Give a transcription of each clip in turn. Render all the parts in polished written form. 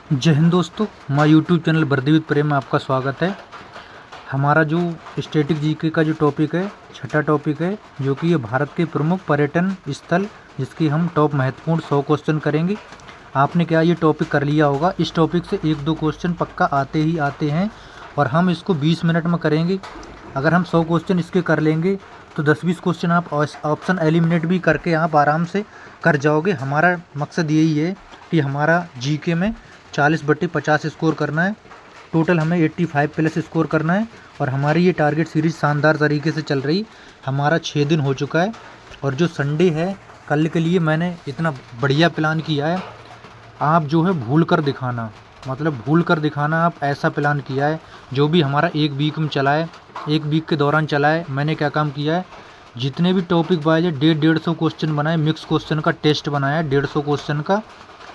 जय हिंद दोस्तों, हमारा यूट्यूब चैनल वर्दी प्रेम में आपका स्वागत है। हमारा जो स्टैटिक जीके का जो टॉपिक है, छठा टॉपिक है, जो कि ये भारत के प्रमुख पर्यटन स्थल, जिसकी हम टॉप महत्वपूर्ण 100 क्वेश्चन करेंगे। आपने क्या ये टॉपिक कर लिया होगा? इस टॉपिक से 1-2 क्वेश्चन पक्का आते ही आते हैं और हम इसको 20 मिनट में करेंगे। अगर हम 100 क्वेश्चन इसके कर लेंगे तो 10-20 क्वेश्चन आप ऑप्शन एलिमिनेट भी करके आप आराम से कर जाओगे। हमारा मकसद यही है कि हमारा जीके में 40/50 स्कोर करना है। टोटल हमें 85 प्लस स्कोर करना है और हमारी ये टारगेट सीरीज़ शानदार तरीके से चल रही। हमारा 6 दिन हो चुका है और जो संडे है कल के लिए मैंने इतना बढ़िया प्लान किया है। आप जो है भूल कर दिखाना, मतलब भूल कर दिखाना, आप ऐसा प्लान किया है। जो भी हमारा एक वीक में चला है, एक वीक के दौरान चला है, मैंने क्या काम किया है, जितने भी टॉपिक वाइज 150 क्वेश्चन बनाए, मिक्स क्वेश्चन का टेस्ट बनाया 150 क्वेश्चन का,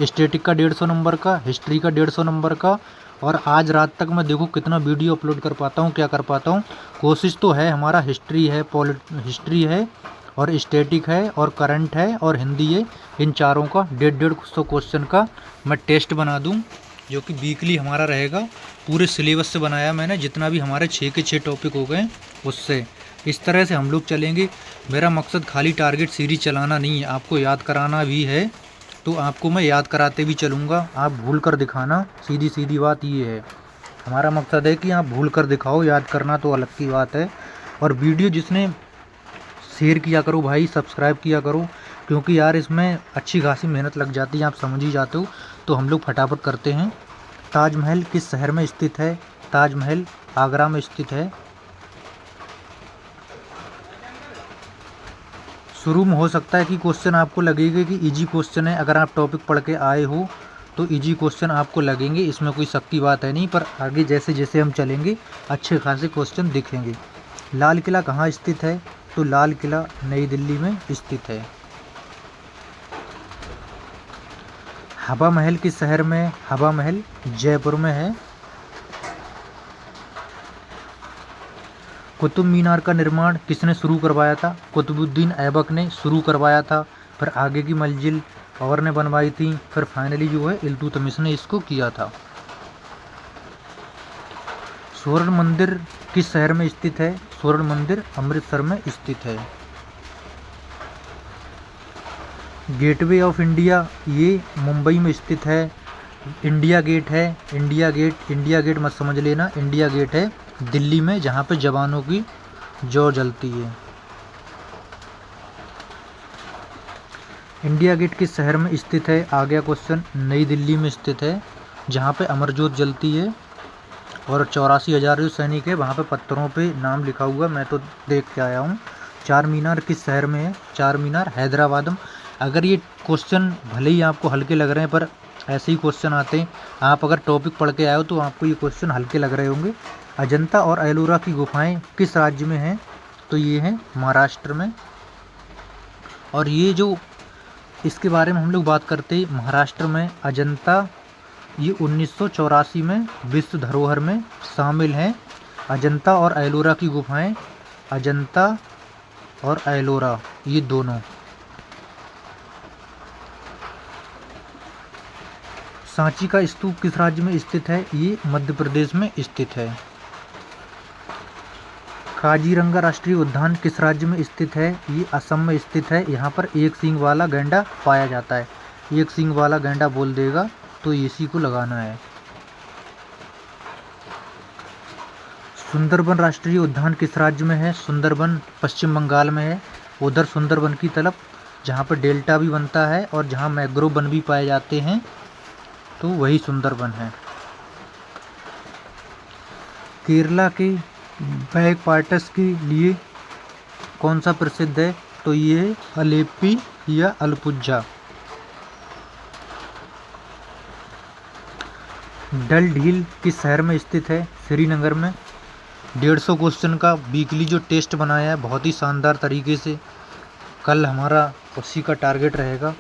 स्टैटिक का 150 नंबर का, हिस्ट्री का 150 नंबर का। और आज रात तक मैं देखो कितना वीडियो अपलोड कर पाता हूँ, क्या कर पाता हूँ। कोशिश तो है, हमारा हिस्ट्री है, हिस्ट्री है और स्टैटिक है और करंट है और हिंदी है। इन चारों का 150 क्वेश्चन का मैं टेस्ट बना दूँ, जो कि वीकली हमारा रहेगा। पूरे सिलेबस से बनाया मैंने, जितना भी हमारे 6 के 6 टॉपिक हो गए उससे। इस तरह से हम लोग चलेंगे। मेरा मकसद खाली टारगेट सीरीज चलाना नहीं है, आपको याद कराना भी है। तो आपको मैं याद कराते भी चलूँगा, आप भूल कर दिखाना। सीधी सीधी बात ये है, हमारा मकसद है कि आप भूल कर दिखाओ, याद करना तो अलग की बात है। और वीडियो जिसने शेयर किया करो भाई, सब्सक्राइब किया करो, क्योंकि यार इसमें अच्छी खासी मेहनत लग जाती है, आप समझ ही जाते हो। तो हम लोग फटाफट करते हैं। ताजमहल किस शहर में स्थित है? ताजमहल आगरा में स्थित है। शुरू में हो सकता है कि क्वेश्चन आपको लगेगा कि इजी क्वेश्चन है, अगर आप टॉपिक पढ़ के आए हो तो इजी क्वेश्चन आपको लगेंगे, इसमें कोई शक की बात है नहीं। पर आगे जैसे जैसे हम चलेंगे अच्छे खासे क्वेश्चन दिखेंगे। लाल किला कहाँ स्थित है? तो लाल किला नई दिल्ली में स्थित है। हवा महल किस शहर में है? हवा महल जयपुर में है। कुतुब मीनार का निर्माण किसने शुरू करवाया था? कुतुबुद्दीन ऐबक ने शुरू करवाया था, फिर आगे की मंजिल और ने बनवाई थी, फिर फाइनली जो है इल्तुतमिश ने इसको किया था। स्वर्ण मंदिर किस शहर में स्थित है? स्वर्ण मंदिर अमृतसर में स्थित है। गेटवे ऑफ इंडिया ये मुंबई में स्थित है। इंडिया गेट है, इंडिया गेट, इंडिया गेट मत समझ लेना, इंडिया गेट है दिल्ली में, जहाँ पे जवानों की जौ जलती है। इंडिया गेट किस शहर में स्थित है? आ गया क्वेश्चन, नई दिल्ली में स्थित है, जहाँ पे अमर ज्योत जलती है। और 84,000 जो सैनिक है वहाँ पे पत्थरों पे नाम लिखा हुआ, मैं तो देख के आया हूँ। चार मीनार किस शहर में है? चार मीनार हैदराबाद में। अगर ये क्वेश्चन भले ही आपको हल्के लग रहे हैं, पर ऐसे ही क्वेश्चन आते हैं। आप अगर टॉपिक पढ़ के आए हो तो आपको ये क्वेश्चन हल्के लग रहे होंगे। अजंता और एलोरा की गुफाएं किस राज्य में हैं? तो ये है महाराष्ट्र में। और ये जो इसके बारे में हम लोग बात करते हैं, महाराष्ट्र में अजंता, ये 1984 में विश्व धरोहर में शामिल हैं। अजंता और एलोरा की गुफाएं, अजंता और एलोरा ये दोनों। सांची का स्तूप किस राज्य में स्थित है? ये मध्य प्रदेश में स्थित है। काजीरंगा राष्ट्रीय उद्यान किस राज्य में स्थित है? ये असम में स्थित है। यहाँ पर एक सींग वाला गैंडा पाया जाता है। एक सींग वाला गैंडा बोल देगा तो इसी को लगाना है। सुंदरबन राष्ट्रीय उद्यान किस राज्य में है? सुंदरबन पश्चिम बंगाल में है। उधर सुंदरबन की तरफ जहाँ पर डेल्टा भी बनता है और जहाँ मैंग्रोव वन भी पाए जाते हैं, तो वही सुंदरबन है। केरला के बैक वाटर्स के लिए कौन सा प्रसिद्ध है? तो ये है अलेप्पी या अलपुझा। डल झील किस शहर में स्थित है? श्रीनगर में। 150 क्वेश्चन का वीकली जो टेस्ट बनाया है बहुत ही शानदार तरीके से, कल हमारा उसी का टारगेट रहेगा।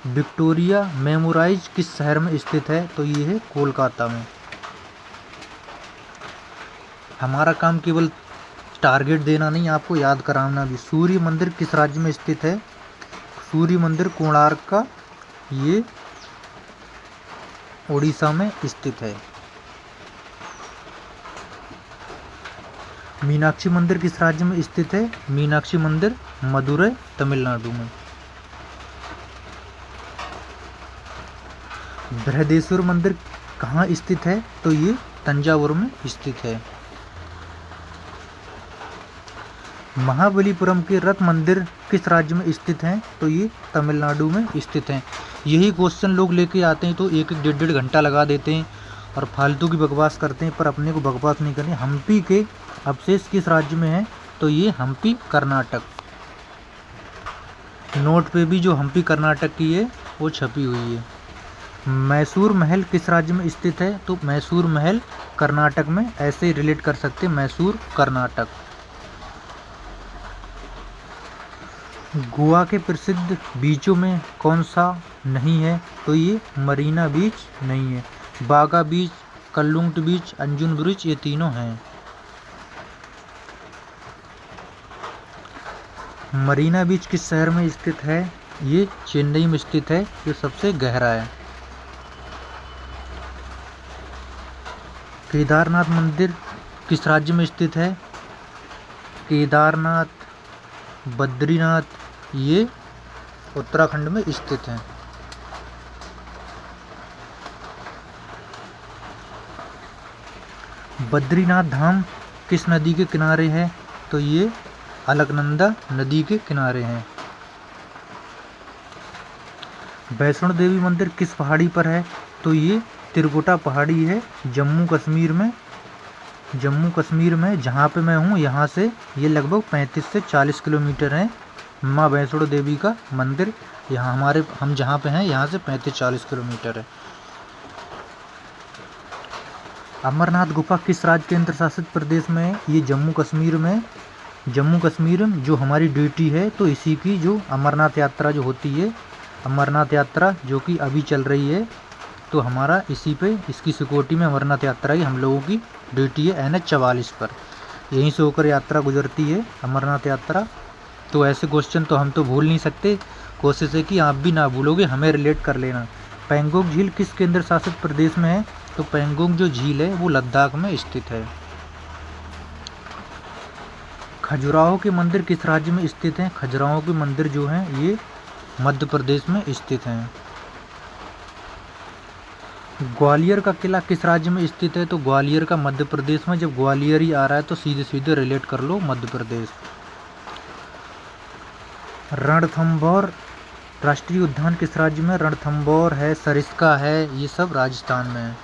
विक्टोरिया मेमोराइज किस शहर में स्थित है? तो ये है कोलकाता में। हमारा काम केवल टारगेट देना नहीं, आपको याद कराना भी। सूर्य मंदिर किस राज्य में स्थित है? सूर्य मंदिर कोणार्क का ये उड़ीसा में स्थित है। मीनाक्षी मंदिर किस राज्य में स्थित है? मीनाक्षी मंदिर मदुरै तमिलनाडु में। बृहदेश्वर मंदिर कहाँ स्थित है? तो ये तंजावुर में स्थित है। महाबलीपुरम के रथ मंदिर किस राज्य में स्थित हैं? तो ये तमिलनाडु में स्थित हैं। यही क्वेश्चन लोग लेके आते हैं तो एक एक डेढ़ घंटा लगा देते हैं और फालतू की बकवास करते हैं, पर अपने को बकवास नहीं करनी। हम्पी के अवशेष किस राज्य में है? तो ये हम्पी कर्नाटक। नोट पे भी जो हम्पी कर्नाटक की है वो छपी हुई है। मैसूर महल किस राज्य में स्थित है? तो मैसूर महल कर्नाटक में। ऐसे रिलेट कर सकते हैं, मैसूर कर्नाटक। गोवा के प्रसिद्ध बीचों में कौन सा नहीं है? तो ये मरीना बीच नहीं है। बागा बीच, कल्लुंट बीच, अंजुन ब्रिज, ये तीनों हैं। मरीना बीच किस शहर में स्थित है? ये चेन्नई में स्थित है, ये सबसे गहरा है। केदारनाथ मंदिर किस राज्य में स्थित है? केदारनाथ, बद्रीनाथ, ये उत्तराखंड में स्थित हैं। बद्रीनाथ धाम किस नदी के किनारे है? तो ये अलकनंदा नदी के किनारे हैं। वैष्णो देवी मंदिर किस पहाड़ी पर है? तो ये त्रिकुटा पहाड़ी है, जम्मू कश्मीर में। जम्मू कश्मीर में जहाँ पे मैं हूँ, यहाँ से ये लगभग 35 से 40 किलोमीटर है माँ वैष्णो देवी का मंदिर। यहाँ हम जहाँ पे हैं यहाँ से 35-40 किलोमीटर है। अमरनाथ गुफा किस राज्य केंद्र शासित प्रदेश में है? ये जम्मू कश्मीर में। जम्मू कश्मीर जो हमारी ड्यूटी है, तो इसी की जो अमरनाथ यात्रा जो होती है, अमरनाथ यात्रा जो कि अभी चल रही है, तो हमारा इसी पे इसकी सिक्योरिटी में अमरनाथ यात्रा की हम लोगों की ड्यूटी है। NH 44 पर यहीं से होकर यात्रा गुजरती है अमरनाथ यात्रा। तो ऐसे क्वेश्चन तो हम तो भूल नहीं सकते, कोशिश है कि आप भी ना भूलोगे, हमें रिलेट कर लेना। पेंगोंग झील किस केंद्र शासित प्रदेश में है? तो पेंगोंग जो झील है वो लद्दाख में स्थित है। खजुराहो के मंदिर किस राज्य में स्थित हैं? खजुराहो के मंदिर जो हैं ये मध्य प्रदेश में स्थित हैं। ग्वालियर का किला किस राज्य में स्थित है? तो ग्वालियर का मध्य प्रदेश में। जब ग्वालियर ही आ रहा है तो सीधे सीधे रिलेट कर लो मध्य प्रदेश। रणथंभौर राष्ट्रीय उद्यान किस राज्य में? रणथंभौर है, सरिस्का है, ये सब राजस्थान में है।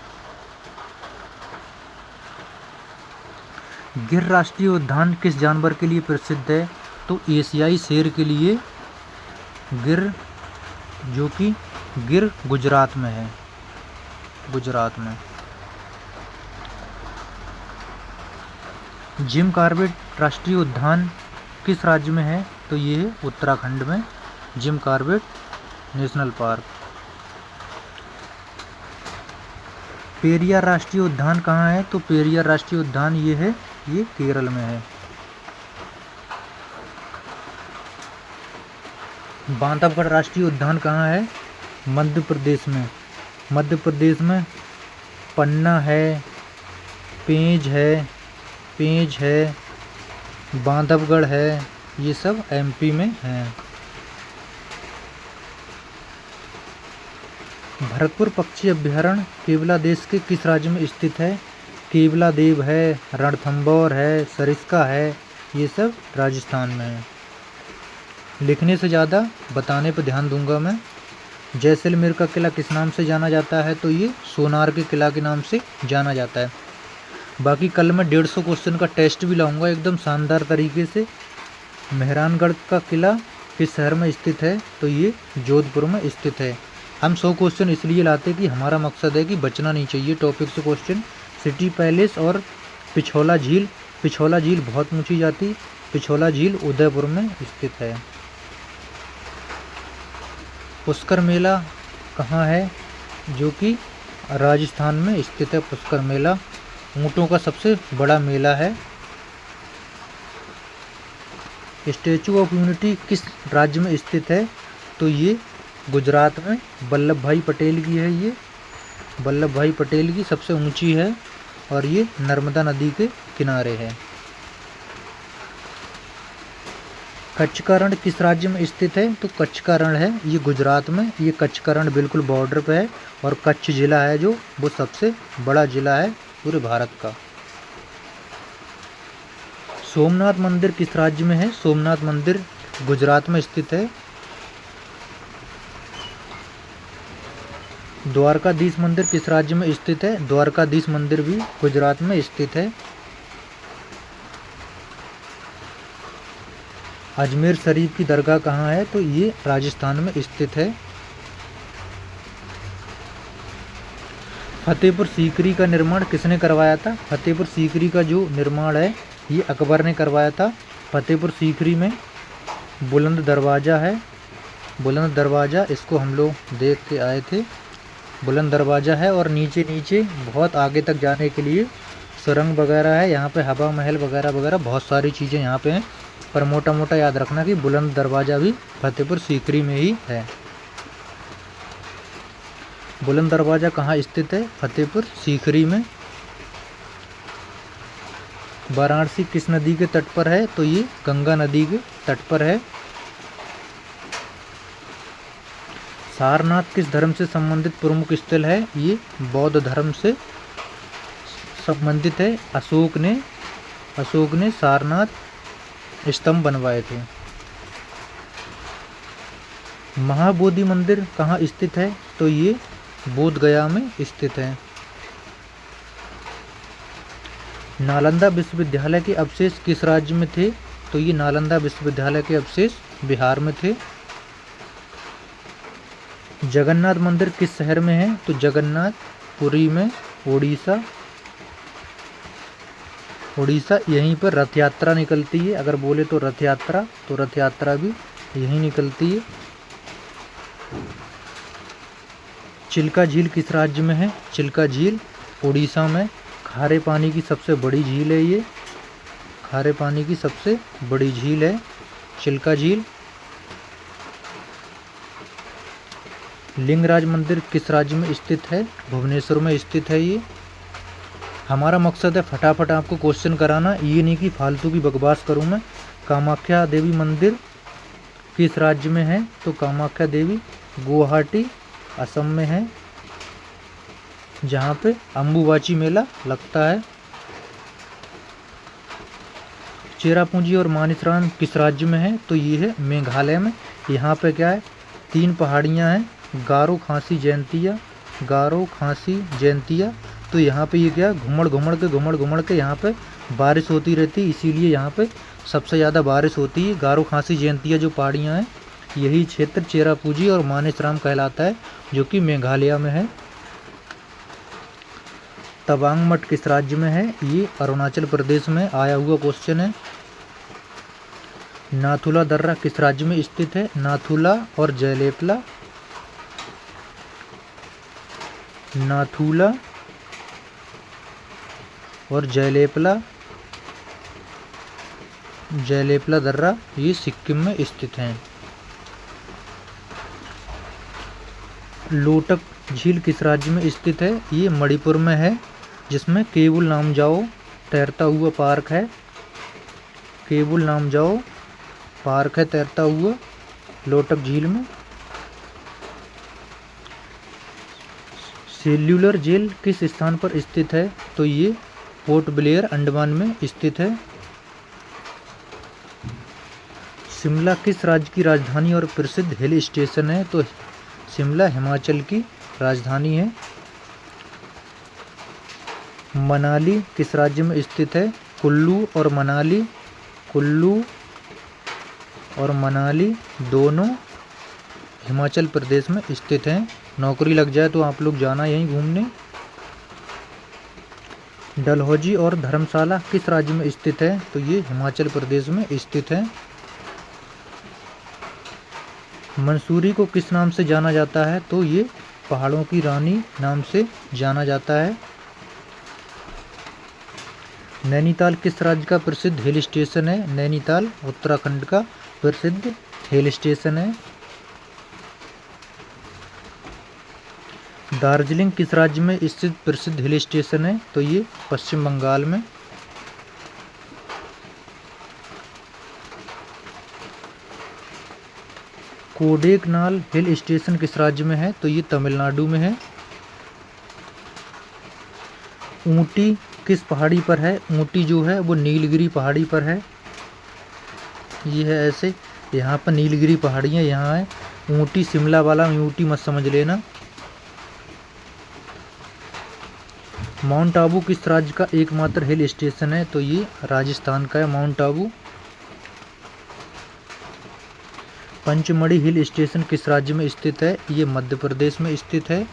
गिर राष्ट्रीय उद्यान किस जानवर के लिए प्रसिद्ध है? तो एशियाई शेर के लिए। गिर जो कि गिर गुजरात में है, गुजरात में। जिम कॉर्बेट राष्ट्रीय उद्यान किस राज्य में है? तो ये है उत्तराखंड में, Jim Corbett national park. Periyar राष्ट्रीय उद्यान कहाँ है? तो पेरियार राष्ट्रीय उद्यान ये है, ये केरल में है। बांधवगढ़ राष्ट्रीय उद्यान कहाँ है? मध्य प्रदेश में। मध्य प्रदेश में पन्ना है, पेंच है, बांधवगढ़ है, ये सब MP में हैं। भरतपुर पक्षी अभ्यारण्य केवला देश के किस राज्य में स्थित है? केवलादेव है, रणथंभौर है, सरिस्का है, ये सब राजस्थान में है। लिखने से ज़्यादा बताने पर ध्यान दूंगा मैं। जैसलमेर का किला किस नाम से जाना जाता है? तो ये सोनार के किला के नाम से जाना जाता है। बाकी कल मैं 150 क्वेश्चन का टेस्ट भी लाऊंगा एकदम शानदार तरीके से। मेहरानगढ़ का किला किस शहर में स्थित है? तो ये जोधपुर में स्थित है। हम 100 क्वेश्चन इसलिए लाते कि हमारा मकसद है कि बचना नहीं चाहिए टॉपिक से क्वेश्चन। सिटी पैलेस और पिछोला झील। पिछोला झील बहुत ऊंची जाती, पिछोला झील उदयपुर में स्थित है। पुष्कर मेला कहाँ है? जो कि राजस्थान में स्थित है। पुष्कर मेला ऊँटों का सबसे बड़ा मेला है। स्टैचू ऑफ यूनिटी किस राज्य में स्थित है? तो ये गुजरात में वल्लभ भाई पटेल की है ये। वल्लभ भाई पटेल की सबसे ऊंची है और ये नर्मदा नदी के किनारे है। कच्छ का रण किस राज्य में स्थित है? तो कच्छ का रण है ये गुजरात में। ये कच्छ का रण बिल्कुल बॉर्डर पे है और कच्छ जिला है जो वो सबसे बड़ा जिला है पूरे भारत का। सोमनाथ मंदिर किस राज्य में है? सोमनाथ मंदिर गुजरात में स्थित है। द्वारकाधीश मंदिर किस राज्य में स्थित है? द्वारकाधीश मंदिर भी गुजरात में स्थित है। अजमेर शरीफ की दरगाह कहाँ है? तो ये राजस्थान में स्थित है। फतेहपुर सीकरी का निर्माण किसने करवाया था? फतेहपुर सीकरी का जो निर्माण है ये अकबर ने करवाया था। फतेहपुर सीकरी में बुलंद दरवाज़ा है। बुलंद दरवाज़ा इसको हम लोग देख के आए थे। बुलंद दरवाज़ा है और नीचे नीचे बहुत आगे तक जाने के लिए सुरंग वगैरह है। यहाँ पे हवा महल वगैरह वगैरह बहुत सारी चीज़ें यहाँ पे हैं, पर मोटा मोटा याद रखना कि बुलंद दरवाज़ा भी फतेहपुर सीकरी में ही है। बुलंद दरवाज़ा कहाँ स्थित है? फतेहपुर सीकरी में। वाराणसी किस नदी के तट पर है? तो ये गंगा नदी के तट पर है। सारनाथ किस धर्म से संबंधित प्रमुख स्थल है? ये बौद्ध धर्म से संबंधित है। अशोक ने सारनाथ स्तंभ बनवाए थे। महाबोधि मंदिर कहाँ स्थित है? तो ये बोध गया में स्थित है। नालंदा विश्वविद्यालय के अवशेष किस राज्य में थे? तो ये नालंदा विश्वविद्यालय के अवशेष बिहार में थे। जगन्नाथ मंदिर किस शहर में है? तो जगन्नाथ पुरी में, उड़ीसा। यहीं पर रथ यात्रा निकलती है। अगर बोले तो रथ यात्रा भी यहीं निकलती है। चिल्का झील किस राज्य में है? चिल्का झील उड़ीसा में। खारे पानी की सबसे बड़ी झील है ये। खारे पानी की सबसे बड़ी झील है चिल्का झील। लिंगराज मंदिर किस राज्य में स्थित है? भुवनेश्वर में स्थित है ये। हमारा मकसद है फटाफट आपको क्वेश्चन कराना, ये नहीं कि फालतू की बकवास करूं मैं। कामाख्या देवी मंदिर किस राज्य में है? तो कामाख्या देवी गुवाहाटी असम में है, जहाँ पे अम्बुबाची मेला लगता है। चेरापूंजी और मानिसराम किस राज्य में है? तो ये है मेघालय में। यहाँ पे क्या है, 3 पहाड़ियाँ हैं, गारो खासी जयंतिया। तो यहाँ पे ये क्या घुमड़ घुमड़ के यहाँ पे बारिश होती रहती है, इसीलिए यहाँ पे सबसे ज़्यादा बारिश होती है। गारो खासी जयंतिया जो पहाड़ियाँ हैं, यही क्षेत्र चेरापूंजी और मानिसराम कहलाता है, जो कि मेघालय में है। तवांग मठ किस राज्य में है? ये अरुणाचल प्रदेश में आया हुआ क्वेश्चन है। नाथुला दर्रा किस राज्य में स्थित है? नाथुला और जयलेपला दर्रा ये सिक्किम में स्थित हैं। लोटक झील किस राज्य में स्थित है? ये मणिपुर में है, जिसमें केबुल नामजाओ तैरता हुआ पार्क है। तैरता हुआ लोटक झील में। सेल्यूलर जेल किस स्थान पर स्थित है? तो ये पोर्ट ब्लेयर अंडमान में स्थित है। शिमला किस राज्य की राजधानी और प्रसिद्ध हिल स्टेशन है? तो शिमला हिमाचल की राजधानी है। मनाली किस राज्य में स्थित है? कुल्लू और मनाली दोनों हिमाचल प्रदेश में स्थित हैं। नौकरी लग जाए तो आप लोग जाना यहीं घूमने। डलहौजी और धर्मशाला किस राज्य में स्थित है? तो ये हिमाचल प्रदेश में स्थित है। मंसूरी को किस नाम से जाना जाता है? तो ये पहाड़ों की रानी नाम से जाना जाता है। नैनीताल किस राज्य का प्रसिद्ध हिल स्टेशन है? नैनीताल उत्तराखंड का प्रसिद्ध हिल स्टेशन है। दार्जिलिंग किस राज्य में स्थित प्रसिद्ध हिल स्टेशन है? तो ये पश्चिम बंगाल में। कोडेकनाल हिल स्टेशन किस राज्य में है? तो ये तमिलनाडु में है। ऊटी किस पहाड़ी पर है? ऊटी जो है वो नीलगिरी पहाड़ी पर है। ये है ऐसे, यहाँ पर नीलगिरी पहाड़ियाँ यहाँ है। ऊटी शिमला वाला ऊटी मत समझ लेना। माउंट आबू किस राज्य का एकमात्र हिल स्टेशन है? तो ये राजस्थान का है mount Abu. Pachmarhi hill station किस राज्य में स्थित है? ये मध्य प्रदेश में स्थित है।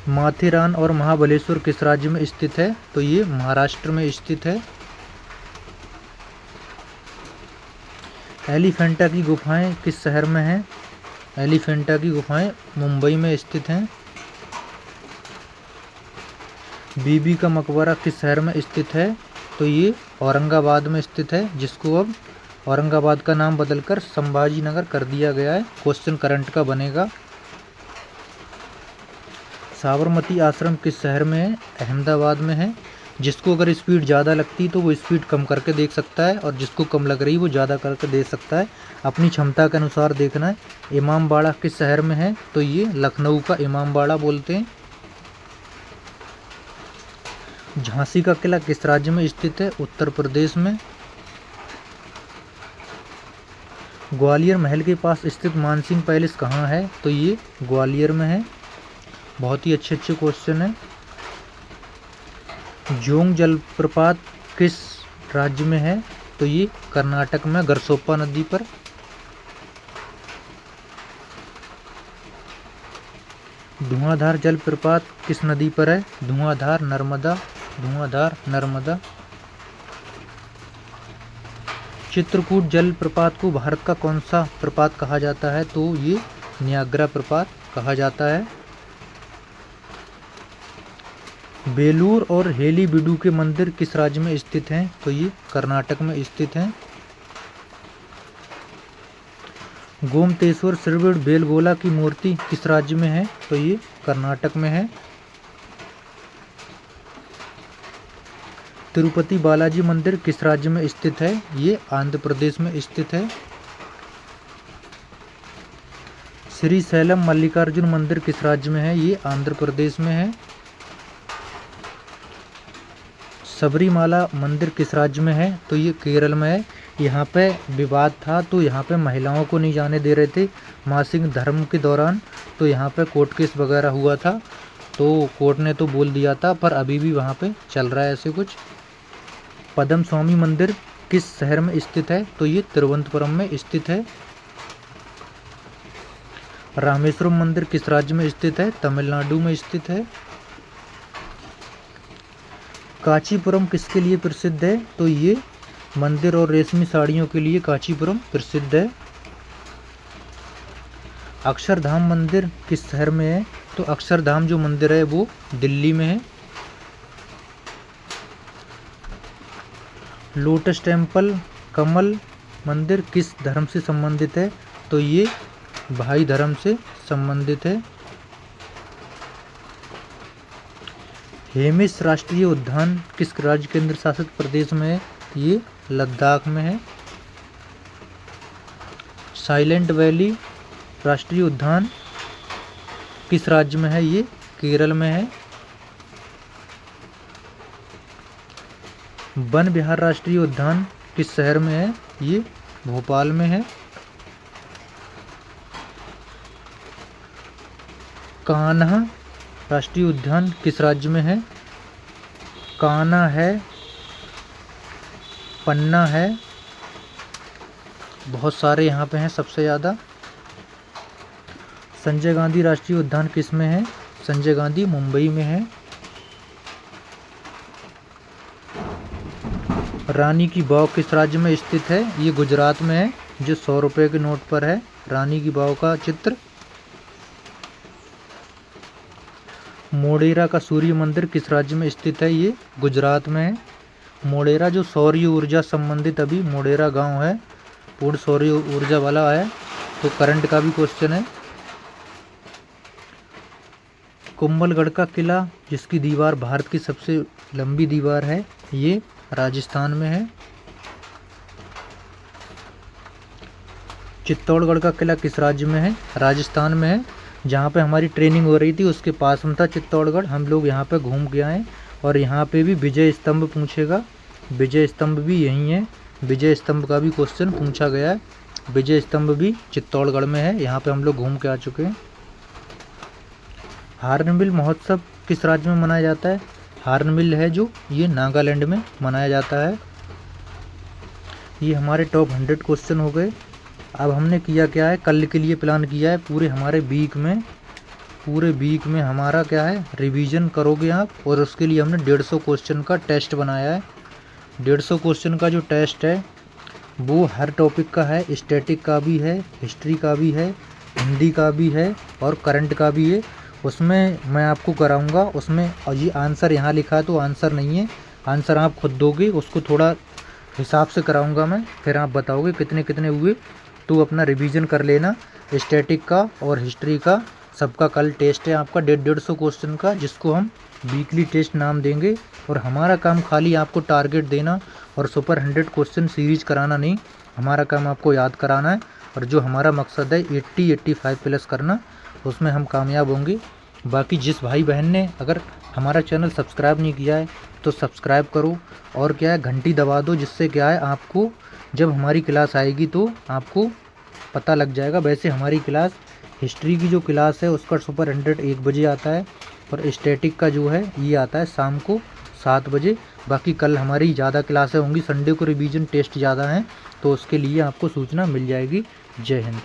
माथेरान और महाबलेश्वर किस राज्य में स्थित है? तो ये महाराष्ट्र में स्थित है। एलिफेंटा की गुफाएं किस शहर में हैं? एलिफेंटा की गुफाएं मुंबई में स्थित हैं। बीबी का मकबरा किस शहर में स्थित है? तो ये औरंगाबाद में स्थित है, जिसको अब औरंगाबाद का नाम बदलकर संभाजी नगर कर दिया गया है। क्वेश्चन करंट का बनेगा। साबरमती आश्रम किस शहर में है? अहमदाबाद में है। जिसको अगर स्पीड ज़्यादा लगती तो वो स्पीड कम करके देख सकता है, और जिसको कम लग रही वो ज़्यादा करके देख सकता है। अपनी क्षमता के अनुसार देखना है। इमामबाड़ा किस शहर में है? तो ये लखनऊ का इमामबाड़ा बोलते हैं। झांसी का किला किस राज्य में स्थित है? उत्तर प्रदेश में। ग्वालियर महल के पास स्थित मानसिंह पैलेस कहाँ है? तो ये ग्वालियर में है। बहुत ही अच्छे क्वेश्चन है। जोंग जलप्रपात किस राज्य में है? तो ये कर्नाटक में गरसोप्पा नदी पर। धुआंधार जलप्रपात किस नदी पर है? धुआंधार नर्मदा। धुआंधार नर्मदा। चित्रकूट जलप्रपात को भारत का कौन सा प्रपात कहा जाता है? तो ये न्याग्रा प्रपात कहा जाता है। बेलूर और हेलीबिडू के मंदिर किस राज्य में स्थित हैं? तो ये कर्नाटक में स्थित हैं। गोमतेश्वर श्रवण बेलगोला की मूर्ति किस राज्य में है? तो ये कर्नाटक में है। तिरुपति बालाजी मंदिर किस राज्य में स्थित है? ये आंध्र प्रदेश में स्थित है। श्री शैलम मल्लिकार्जुन मंदिर किस राज्य में है? ये आंध्र प्रदेश में है। सबरीमाला मंदिर किस राज्य में है? तो ये केरल में है। यहाँ पे विवाद था, तो यहाँ पे महिलाओं को नहीं जाने दे रहे थे मासिक धर्म के दौरान, तो यहाँ पे कोर्ट केस वगैरह हुआ था, तो कोर्ट ने तो बोल दिया था, पर अभी भी वहाँ पे चल रहा है ऐसे कुछ। पद्म स्वामी मंदिर किस शहर में स्थित है? तो ये तिरुवनंतपुरम में स्थित है। रामेश्वरम मंदिर किस राज्य में स्थित है? तमिलनाडु में स्थित है। कांचीपुरम किसके लिए प्रसिद्ध है? तो ये मंदिर और रेशमी साड़ियों के लिए कांचीपुरम प्रसिद्ध है। अक्षरधाम मंदिर किस शहर में है? तो अक्षरधाम जो मंदिर है वो दिल्ली में है। लोटस टेम्पल कमल मंदिर किस धर्म से संबंधित है? तो ये भाई धर्म से संबंधित है। हेमिस राष्ट्रीय उद्यान किस राज्य केंद्र शासित प्रदेश में है? ये लद्दाख में है। साइलेंट वैली राष्ट्रीय उद्यान किस राज्य में है? ये केरल में है। वन विहार राष्ट्रीय उद्यान किस शहर में है? ये भोपाल में है। कान्हा राष्ट्रीय उद्यान किस राज्य में है? कान्हा है, पन्ना है, बहुत सारे यहाँ पे हैं सबसे ज़्यादा। संजय गांधी राष्ट्रीय उद्यान किस में है? संजय गांधी मुंबई में है। रानी की वाव किस राज्य में स्थित है? ये गुजरात में है, जो 100 रुपये के नोट पर है रानी की वाव का चित्र। मोढेरा का सूर्य मंदिर किस राज्य में स्थित है? ये गुजरात में है। मोढेरा जो सौर ऊर्जा संबंधित अभी मोढेरा गांव है, पूर्ण सौर ऊर्जा वाला है, तो करंट का भी क्वेश्चन है। कुंभलगढ़ का किला, जिसकी दीवार भारत की सबसे लंबी दीवार है, ये राजस्थान में है। चित्तौड़गढ़ का किला किस राज्य में है? राजस्थान में है। जहाँ पे हमारी ट्रेनिंग हो रही थी उसके पास में था चित्तौड़गढ़। हम लोग यहाँ पे घूम के आए। और यहाँ पे भी विजय स्तंभ पूछेगा, विजय स्तंभ भी यहीं है। विजय स्तंभ का भी क्वेश्चन पूछा गया है। विजय स्तंभ भी चित्तौड़गढ़ में है। यहाँ पे हम लोग घूम के आ चुके हैं। हार्नबिल महोत्सव किस राज्य में मनाया जाता है? हार्नबिल है जो, ये नागालैंड में मनाया जाता है। ये हमारे टॉप 100 क्वेश्चन हो गए। अब हमने किया क्या है, कल के लिए प्लान किया है। पूरे हमारे वीक में हमारा क्या है, रिवीजन करोगे आप। और उसके लिए हमने 150 क्वेश्चन का टेस्ट बनाया है। 150 क्वेश्चन का जो टेस्ट है वो हर टॉपिक का है। स्टैटिक का भी है, हिस्ट्री का भी है, हिंदी का भी है और करंट का भी है। उसमें मैं आपको कराऊंगा। उसमें और ये आंसर यहाँ लिखा है तो आंसर नहीं है, आंसर आप खुद दोगे। उसको थोड़ा हिसाब से कराऊंगा मैं, फिर आप बताओगे कितने कितने हुए। तो अपना रिवीजन कर लेना स्टैटिक का और हिस्ट्री का। सबका कल टेस्ट है आपका 150 क्वेश्चन का, जिसको हम वीकली टेस्ट नाम देंगे। और हमारा काम खाली आपको टारगेट देना और सुपर 100 क्वेश्चन सीरीज कराना नहीं। हमारा काम आपको याद कराना है। और जो हमारा मकसद है 80-85 प्लस करना, उसमें हम कामयाब होंगे। बाकी जिस भाई बहन ने अगर हमारा चैनल सब्सक्राइब नहीं किया है तो सब्सक्राइब करो। और क्या है, घंटी दबा दो, जिससे क्या है आपको जब हमारी क्लास आएगी तो आपको पता लग जाएगा। वैसे हमारी क्लास हिस्ट्री की जो क्लास है उसका सुपर 100 1 बजे आता है। और स्टैटिक का जो है ये आता है शाम को 7 बजे। बाकी कल हमारी ज़्यादा क्लासें होंगी, संडे को रिवीजन टेस्ट ज़्यादा हैं, तो उसके लिए आपको सूचना मिल जाएगी। जय हिंद।